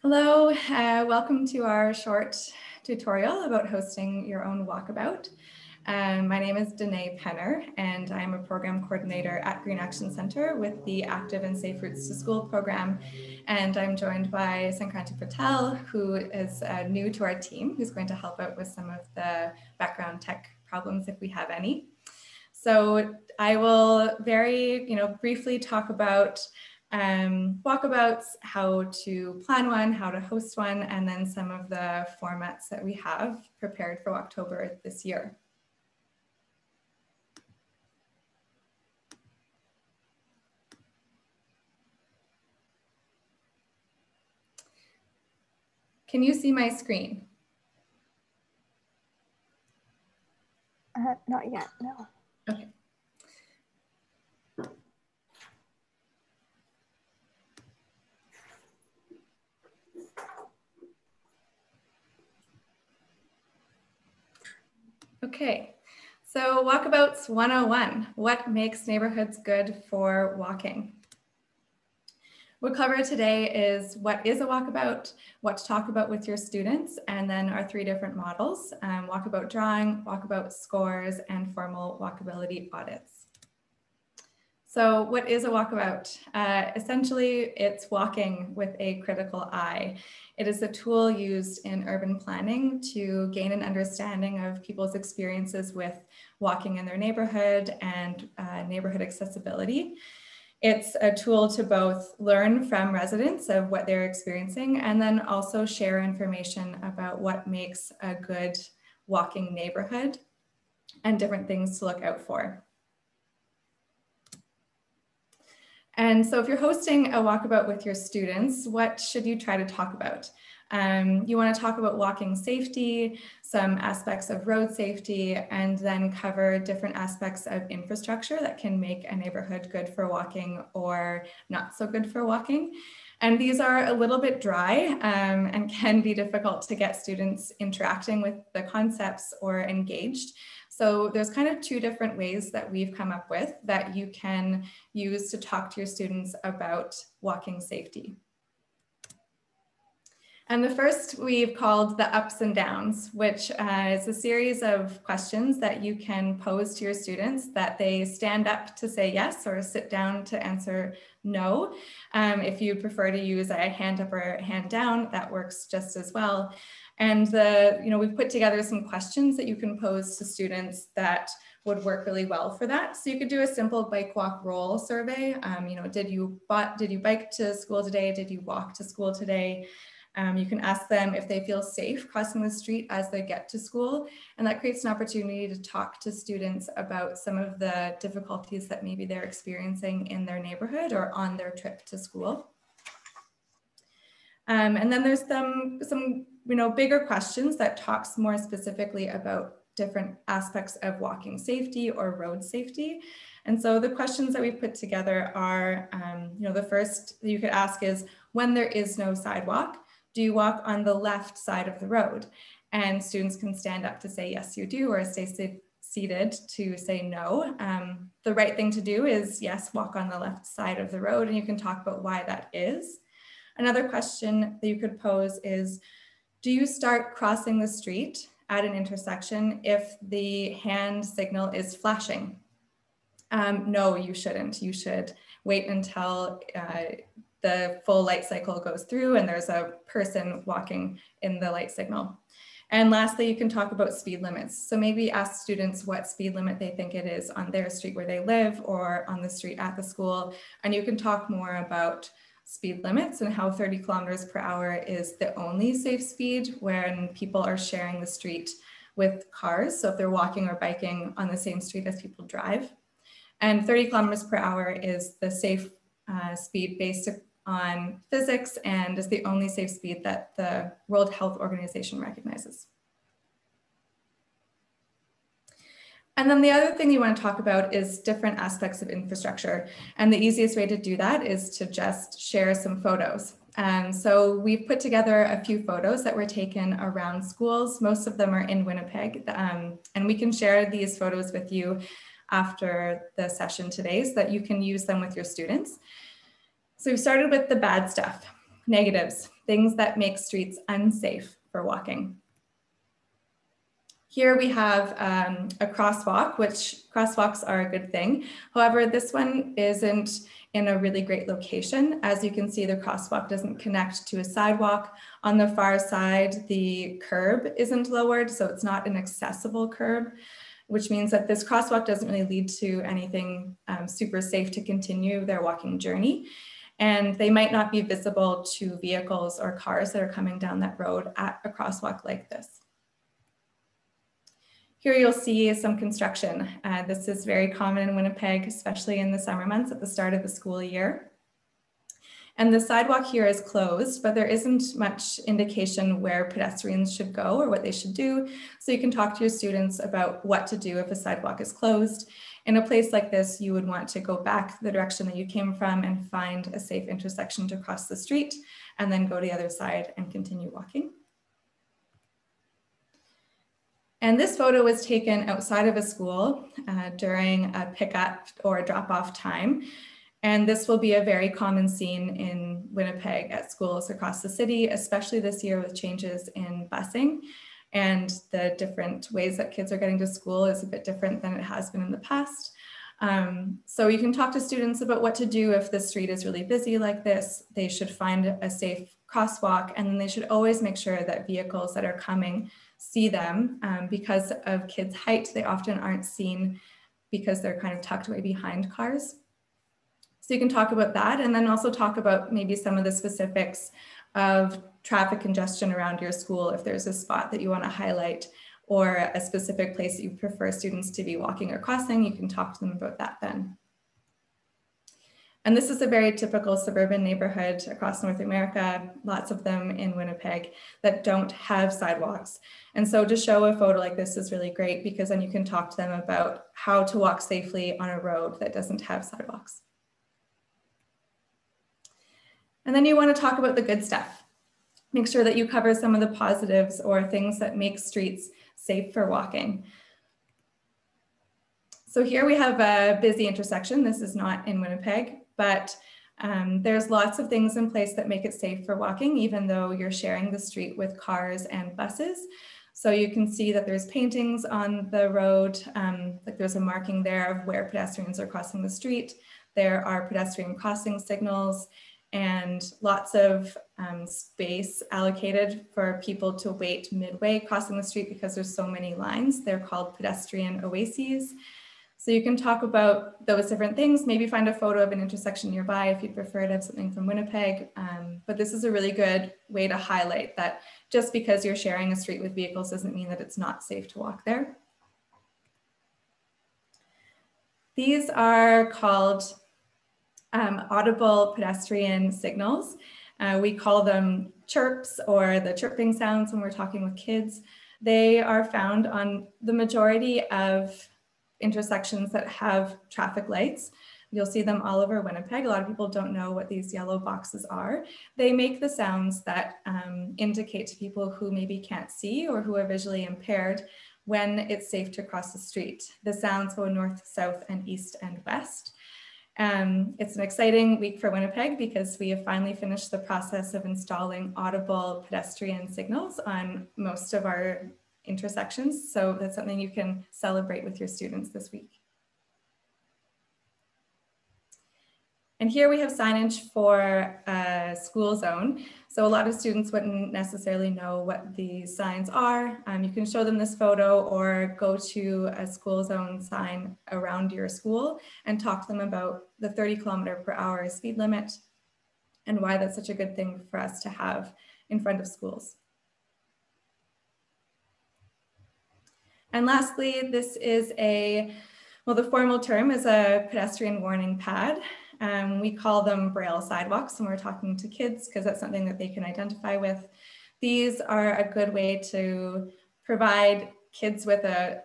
Hello, welcome to our short tutorial about hosting your own walkabout. My name is Danae Penner, and I'm a program coordinator at Green Action Centre with the Active and Safe Routes to School program. And I'm joined by Sankranti Patel, who is new to our team, who's going to help out with some of the background tech problems if we have any. So I will very briefly talk about walkabouts, how to plan one, how to host one, and then some of the formats that we have prepared for October this year. Can you see my screen? Not yet, no. Okay. Okay, so Walkabouts 101, what makes neighborhoods good for walking? What we'll cover today is what is a walkabout, what to talk about with your students, and then our three different models, walkabout drawing, walkabout scores, and formal walkability audits. So what is a walkabout? Essentially, it's walking with a critical eye. It is a tool used in urban planning to gain an understanding of people's experiences with walking in their neighborhood and neighborhood accessibility. It's a tool to both learn from residents of what they're experiencing and then also share information about what makes a good walking neighborhood and different things to look out for. And so if you're hosting a walkabout with your students, what should you try to talk about? You want to talk about walking safety, some aspects of road safety, and then cover different aspects of infrastructure that can make a neighborhood good for walking or not so good for walking. And these are a little bit dry and can be difficult to get students interacting with the concepts or engaged. So there's kind of two different ways that we've come up with that you can use to talk to your students about walking safety. And the first we've called the ups and downs, which is a series of questions that you can pose to your students that they stand up to say yes or sit down to answer no. If you prefer to use a hand up or a hand down, that works just as well. And we've put together some questions that you can pose to students that would work really well for that. So you could do a simple bike, walk, roll survey. Did you bike to school today? Did you walk to school today? You can ask them if they feel safe crossing the street as they get to school. And that creates an opportunity to talk to students about some of the difficulties that maybe they're experiencing in their neighborhood or on their trip to school. And then there's some bigger questions that talks more specifically about different aspects of walking safety or road safety. And so the questions that we've put together are, the first that you could ask is, when there is no sidewalk, do you walk on the left side of the road? And students can stand up to say, yes, you do, or stay seated to say no. The right thing to do is, yes, walk on the left side of the road, and you can talk about why that is. Another question that you could pose is, do you start crossing the street at an intersection if the hand signal is flashing? No, you shouldn't. You should wait until the full light cycle goes through and there's a person walking in the light signal. And lastly, you can talk about speed limits. So maybe ask students what speed limit they think it is on their street where they live or on the street at the school. And you can talk more about speed limits and how 30 kilometers per hour is the only safe speed when people are sharing the street with cars. So if they're walking or biking on the same street as people drive. And 30 kilometers per hour is the safe speed based on physics and is the only safe speed that the World Health Organization recognizes. And then the other thing you want to talk about is different aspects of infrastructure. And the easiest way to do that is to just share some photos. So we've put together a few photos that were taken around schools. Most of them are in Winnipeg. And we can share these photos with you after the session today so that you can use them with your students. So we've started with the bad stuff. Negatives, things that make streets unsafe for walking. Here we have a crosswalk, which crosswalks are a good thing. However, this one isn't in a really great location. As you can see, the crosswalk doesn't connect to a sidewalk. On the far side, the curb isn't lowered, so it's not an accessible curb, which means that this crosswalk doesn't really lead to anything super safe to continue their walking journey. And they might not be visible to vehicles or cars that are coming down that road at a crosswalk like this. Here you'll see some construction. This is very common in Winnipeg, especially in the summer months at the start of the school year. And the sidewalk here is closed, but there isn't much indication where pedestrians should go or what they should do. So you can talk to your students about what to do if a sidewalk is closed. In a place like this, you would want to go back the direction that you came from and find a safe intersection to cross the street, and then go to the other side and continue walking. And this photo was taken outside of a school during a pickup or drop-off time. And this will be a very common scene in Winnipeg at schools across the city, especially this year with changes in busing. And the different ways that kids are getting to school is a bit different than it has been in the past. So you can talk to students about what to do if the street is really busy like this. They should find a safe crosswalk, and then they should always make sure that vehicles that are coming see them. Because of kids' height, they often aren't seen because they're kind of tucked away behind cars. So you can talk about that, and then also talk about maybe some of the specifics of traffic congestion around your school. If there's a spot that you want to highlight or a specific place that you prefer students to be walking or crossing, you can talk to them about that then. And this is a very typical suburban neighborhood across North America, lots of them in Winnipeg, that don't have sidewalks. And so to show a photo like this is really great, because then you can talk to them about how to walk safely on a road that doesn't have sidewalks. And then you want to talk about the good stuff. Make sure that you cover some of the positives or things that make streets safe for walking. So here we have a busy intersection. This is not in Winnipeg, but there's lots of things in place that make it safe for walking, even though you're sharing the street with cars and buses. So you can see that there's paintings on the road, like there's a marking there of where pedestrians are crossing the street. There are pedestrian crossing signals, and lots of space allocated for people to wait midway crossing the street because there's so many lines. They're called pedestrian oases. So you can talk about those different things, maybe find a photo of an intersection nearby if you prefer to have something from Winnipeg. But this is a really good way to highlight that just because you're sharing a street with vehicles doesn't mean that it's not safe to walk there. These are called audible pedestrian signals. We call them chirps, or the chirping sounds when we're talking with kids. They are found on the majority of intersections that have traffic lights. You'll see them all over Winnipeg. A lot of people don't know what these yellow boxes are. They make the sounds that indicate to people who maybe can't see or who are visually impaired when it's safe to cross the street. The sounds go north, south, and east and west. It's an exciting week for Winnipeg because we have finally finished the process of installing audible pedestrian signals on most of our intersections. So that's something you can celebrate with your students this week. And here we have signage for a school zone. So a lot of students wouldn't necessarily know what these signs are. You can show them this photo or go to a school zone sign around your school and talk to them about the 30-kilometer-per-hour speed limit and why that's such a good thing for us to have in front of schools. And lastly, this is the formal term is a pedestrian warning pad. We call them Braille sidewalks when we're talking to kids because that's something that they can identify with. These are a good way to provide kids with a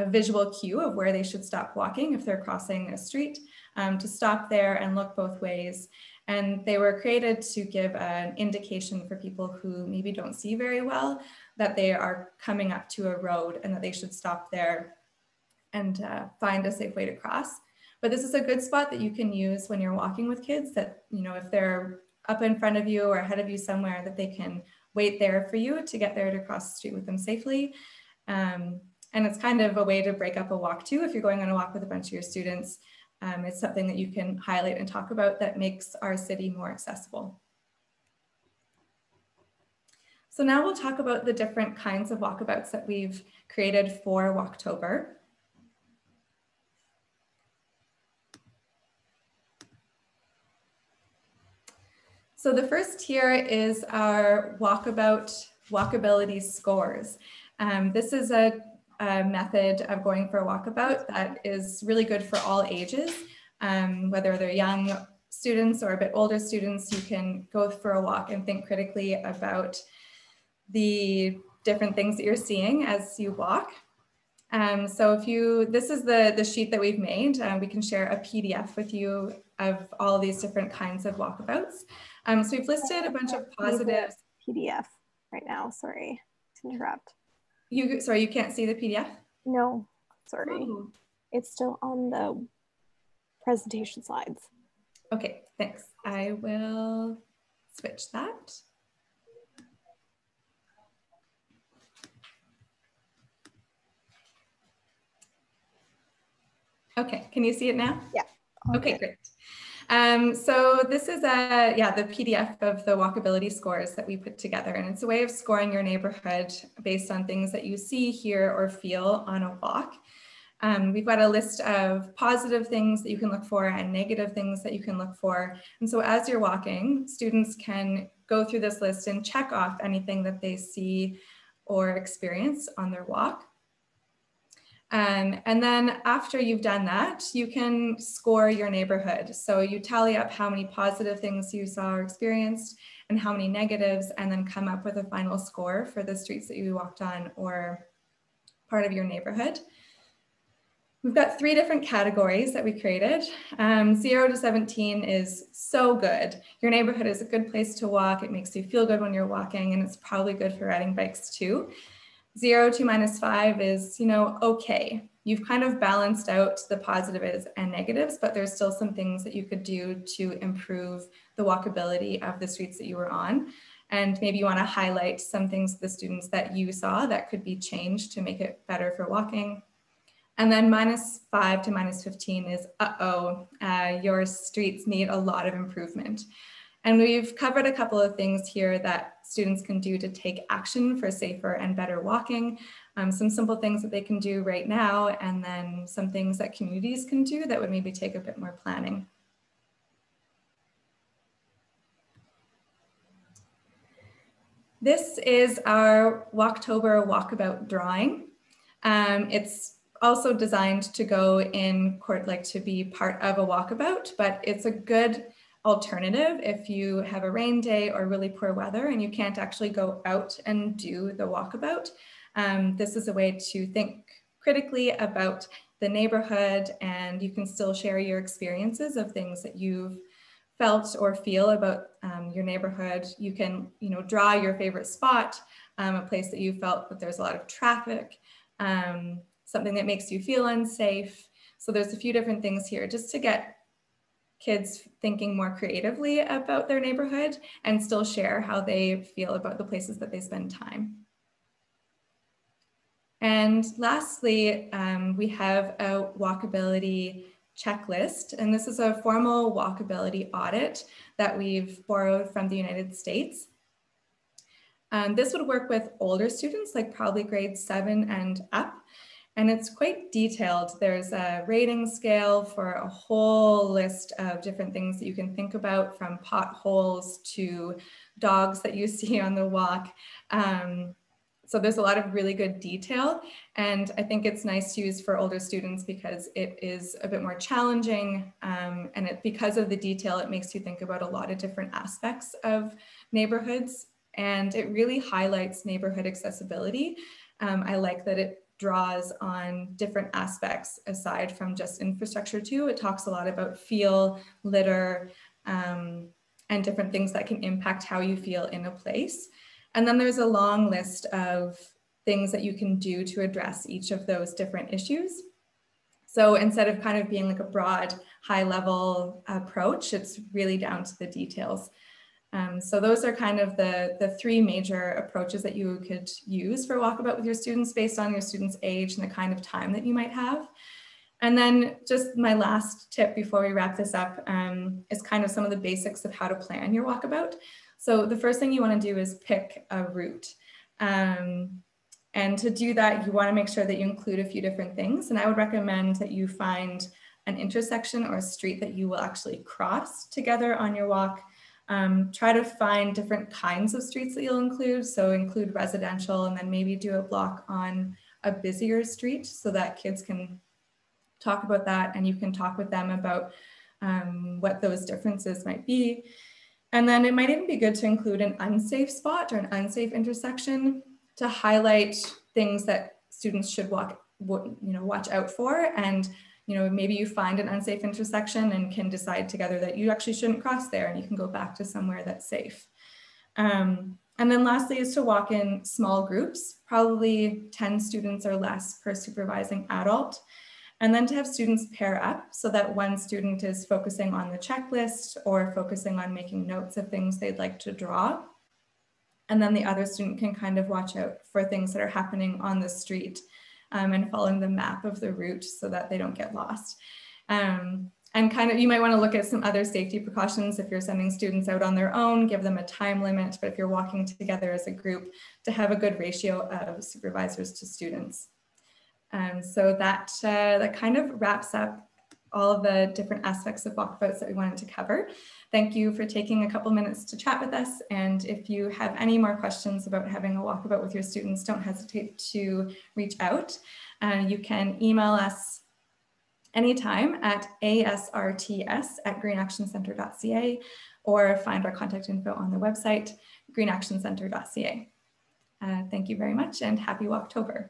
visual cue of where they should stop walking if they're crossing a street, to stop there and look both ways. And they were created to give an indication for people who maybe don't see very well that they are coming up to a road and that they should stop there and find a safe way to cross. But this is a good spot that you can use when you're walking with kids that, if they're up in front of you or ahead of you somewhere that they can wait there for you to get there to cross the street with them safely. And it's kind of a way to break up a walk too. If you're going on a walk with a bunch of your students, it's something that you can highlight and talk about that makes our city more accessible. So now we'll talk about the different kinds of walkabouts that we've created for Walktober. So the first here is our Walkability Scores. This is a method of going for a walkabout that is really good for all ages. Whether they're young students or a bit older students, you can go for a walk and think critically about the different things that you're seeing as you walk. So this is the sheet that we've made. We can share a PDF with you of all of these different kinds of walkabouts. So we've listed a bunch of positives. PDF right now, sorry to interrupt. Sorry, you can't see the PDF? No, sorry. Oh. It's still on the presentation slides. Okay, thanks. I will switch that. Okay, can you see it now? Yeah. Okay, great. So this is the PDF of the walkability scores that we put together, and it's a way of scoring your neighborhood based on things that you see, hear, or feel on a walk. We've got a list of positive things that you can look for and negative things that you can look for. And so as you're walking, students can go through this list and check off anything that they see or experience on their walk. And then after you've done that, you can score your neighborhood. So you tally up how many positive things you saw or experienced and how many negatives, and then come up with a final score for the streets that you walked on or part of your neighborhood. We've got 3 different categories that we created. 0 to 17 is so good. Your neighborhood is a good place to walk. It makes you feel good when you're walking, and it's probably good for riding bikes too. 0 to -5 is, okay. You've kind of balanced out the positives and negatives, but there's still some things that you could do to improve the walkability of the streets that you were on. And maybe you want to highlight some things, the students that you saw that could be changed to make it better for walking. And then -5 to -15 is, your streets need a lot of improvement. And we've covered a couple of things here that students can do to take action for safer and better walking. Some simple things that they can do right now, and then some things that communities can do that would maybe take a bit more planning. This is our Walktober walkabout drawing. It's also designed to go in to be part of a walkabout, but it's a good alternative if you have a rain day or really poor weather and you can't actually go out and do the walkabout. This is a way to think critically about the neighborhood, and you can still share your experiences of things that you've felt or feel about your neighborhood. You can, draw your favorite spot, a place that you felt that there's a lot of traffic, something that makes you feel unsafe. So there's a few different things here just to get kids thinking more creatively about their neighborhood and still share how they feel about the places that they spend time. And lastly, we have a walkability checklist, and this is a formal walkability audit that we've borrowed from the United States. This would work with older students, like probably grade 7 and up. And it's quite detailed. There's a rating scale for a whole list of different things that you can think about, from potholes to dogs that you see on the walk. So there's a lot of really good detail. And I think it's nice to use for older students because it is a bit more challenging. And because of the detail, it makes you think about a lot of different aspects of neighborhoods. And it really highlights neighborhood accessibility. I like that it draws on different aspects aside from just infrastructure too. It talks a lot about feel, litter, and different things that can impact how you feel in a place. And then there's a long list of things that you can do to address each of those different issues. So instead of kind of being like a broad, high level approach, it's really down to the details. So those are kind of the three major approaches that you could use for Walkabout with your students based on your students' age and the kind of time that you might have. And then just my last tip before we wrap this up is kind of some of the basics of how to plan your Walkabout. So the first thing you want to do is pick a route. And to do that, you want to make sure that you include a few different things. And I would recommend that you find an intersection or a street that you will actually cross together on your walk. Try to find different kinds of streets that you'll include. So include residential, and then maybe do a block on a busier street so that kids can talk about that and you can talk with them about what those differences might be. And then it might even be good to include an unsafe spot or an unsafe intersection to highlight things that students should watch out for. And maybe you find an unsafe intersection and can decide together that you actually shouldn't cross there and you can go back to somewhere that's safe. And then lastly is to walk in small groups, probably 10 students or less per supervising adult. And then to have students pair up so that one student is focusing on the checklist or focusing on making notes of things they'd like to draw. And then the other student can kind of watch out for things that are happening on the street and following the map of the route so that they don't get lost. And kind of, you might want to look at some other safety precautions if you're sending students out on their own, give them a time limit, but if you're walking together as a group, to have a good ratio of supervisors to students. So that kind of wraps up all of the different aspects of Walkabouts that we wanted to cover. Thank you for taking a couple minutes to chat with us. And if you have any more questions about having a Walkabout with your students, don't hesitate to reach out. You can email us anytime at asrts@greenactioncentre.ca or find our contact info on the website, greenactioncentre.ca. Thank you very much and happy Walktober.